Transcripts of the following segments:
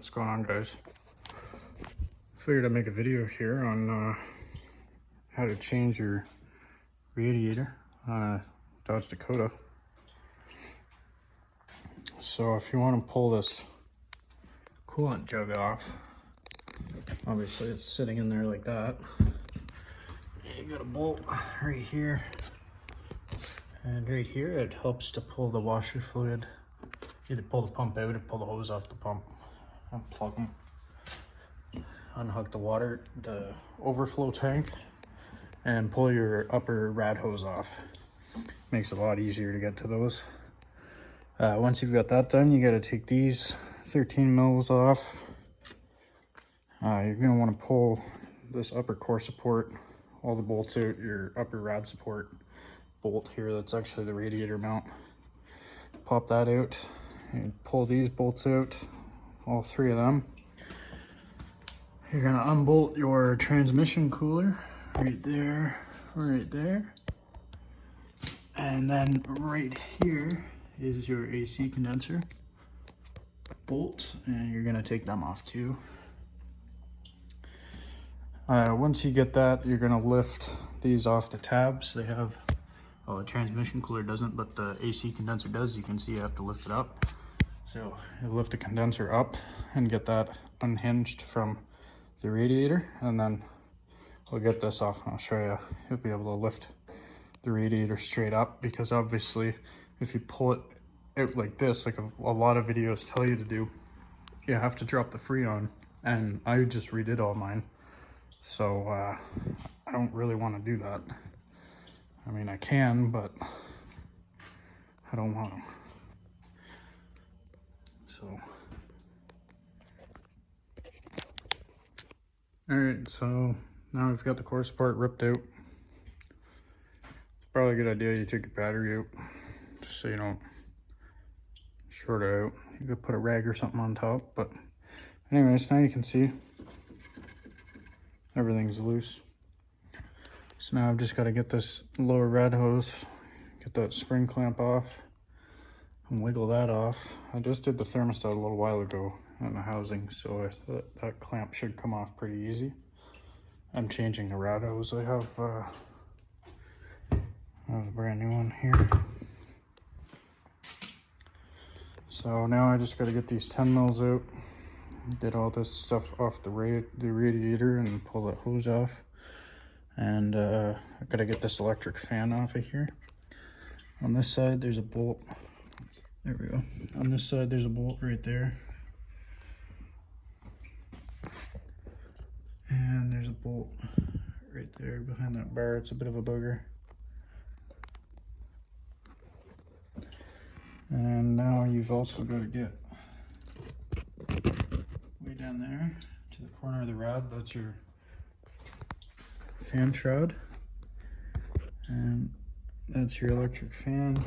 What's going on, guys? Figured I'd make a video here on how to change your radiator on a Dodge Dakota. So if you want to pull this coolant jug off, obviously it's sitting in there like that. You got a bolt right here, and right here it helps to pull the washer fluid. Either pull the pump out or pull the hose off the pump. Unplug them. Unhook the overflow tank, and pull your upper rad hose off. Makes it a lot easier to get to those. Once you've got that done, you got to take these 13 mils off. You're going to want to pull this upper core support, all the bolts out, your upper rad support bolt here, that's actually the radiator mount. Pop that out and pull these bolts out, all three of them. You're going to unbolt your transmission cooler right there, and then right here is your AC condenser bolt, and you're going to take them off too. Once you get that, you're going to lift these off the tabs. They have, oh, the transmission cooler doesn't, but the AC condenser does. You can see you have to lift it up. So you lift the condenser up and get that unhinged from the radiator, and then we'll get this off and I'll show you. You'll be able to lift the radiator straight up, because obviously if you pull it out like this, like a lot of videos tell you to do, you have to drop the freon, and I just redid all mine. So I don't really want to do that. I mean, I can, but I don't want to. So, all right, so now we've got the core support ripped out. It's probably a good idea you take your battery out, just so you don't short it out. You could put a rag or something on top, but anyways, now you can see everything's loose. So now I've just got to get this lower rad hose, get that spring clamp off, and wiggle that off. I just did the thermostat a little while ago on the housing, so that clamp should come off pretty easy. I'm changing the rad hose. I have a brand new one here. So now I just got to get these 10 mils out, get all this stuff off the radiator and pull that hose off. And I gotta get this electric fan off of here. On this side there's a bolt. There we go. On this side there's a bolt right there. And there's a bolt right there behind that bar. It's a bit of a bugger. And now you've also got to get way down there to the corner of the rod. That's your fan shroud, and that's your electric fan.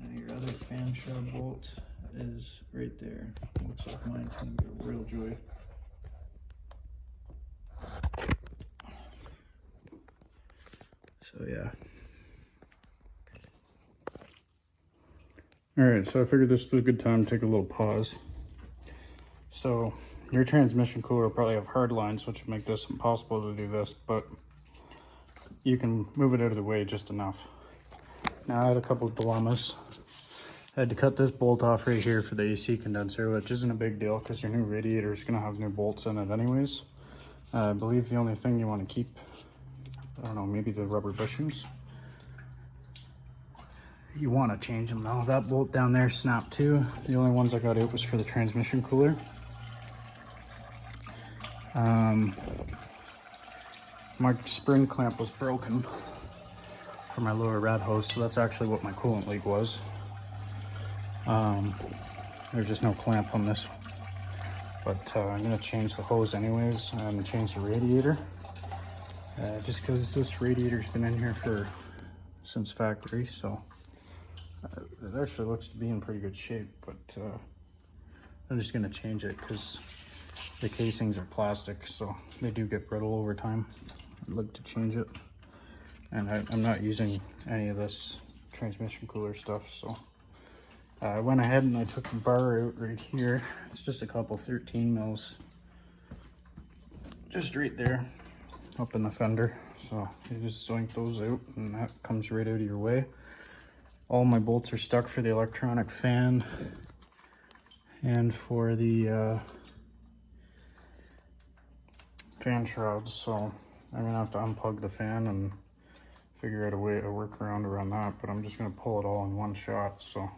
And your other fan shroud bolt is right there. Looks like mine's gonna be a real joy. So yeah. Alright, so I figured this was a good time to take a little pause. So your transmission cooler will probably have hard lines, which would make this impossible to do this, but you can move it out of the way just enough. Now I had a couple of dilemmas. I had to cut this bolt off right here for the AC condenser, which isn't a big deal because your new radiator is going to have new bolts in it anyways. I believe the only thing you want to keep, I don't know, maybe the rubber bushings. You want to change them though. That bolt down there snapped too. The only ones I got out was for the transmission cooler. My spring clamp was broken for my lower rad hose, so that's actually what my coolant leak was. There's just no clamp on this, but I'm gonna change the hose anyways and change the radiator, just because this radiator's been in here since factory, so it actually looks to be in pretty good shape, but I'm just gonna change it because the casings are plastic, so they do get brittle over time. I'd like to change it, and I'm not using any of this transmission cooler stuff, so I went ahead and I took the bar out right here. It's just a couple 13 mils. Just right there, up in the fender. So you just zoink those out and that comes right out of your way. All my bolts are stuck for the electronic fan and for the fan shrouds. So I'm gonna have to unplug the fan and figure out a workaround around that, but I'm just gonna pull it all in one shot. So